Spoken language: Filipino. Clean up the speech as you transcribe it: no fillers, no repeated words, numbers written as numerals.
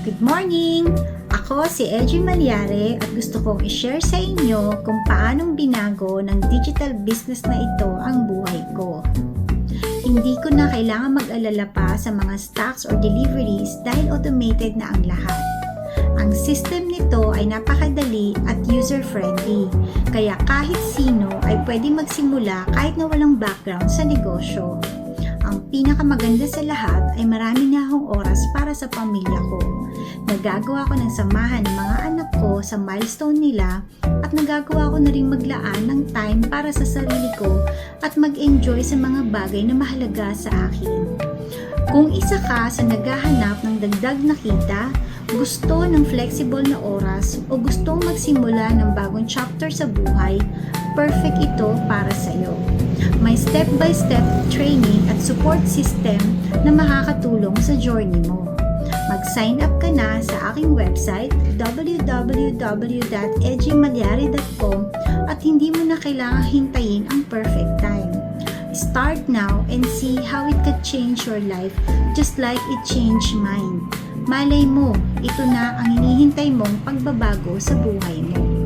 Good morning! Ako si Edgy Malyare at gusto kong i-share sa inyo kung paanong binago ng digital business na ito ang buhay ko. Hindi ko na kailangan mag-alala pa sa mga stocks or deliveries dahil automated na ang lahat. Ang system nito ay napakadali at user-friendly, kaya kahit sino ay pwede magsimula kahit na walang background sa negosyo. Ang pinakamaganda sa lahat ay marami na akong oras para sa pamilya ko. Nagagawa ko ng samahan ng mga anak ko sa milestone nila at nagagawa ko na rin maglaan ng time para sa sarili ko at mag-enjoy sa mga bagay na mahalaga sa akin. Kung isa ka sa naghahanap ng dagdag na kita, gusto ng flexible na oras o gustong magsimula ng bagong chapter sa buhay, perfect ito para sa iyo. May step-by-step training at support system na makakatulong sa journey mo. Mag-sign up ka na sa aking website www.edgymalyare.com at hindi mo na kailangang hintayin ang perfect time. Start now and see how it could change your life just like it changed mine. Malay mo, ito na ang hinihintay mong pagbabago sa buhay mo.